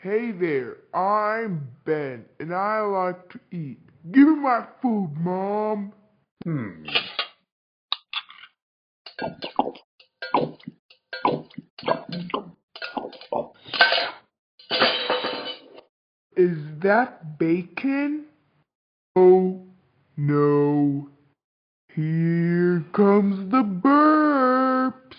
Hey there, I'm Ben, and I like to eat. Give me my food, Mom. Hmm. Is that bacon? Oh, no. Here comes the burps.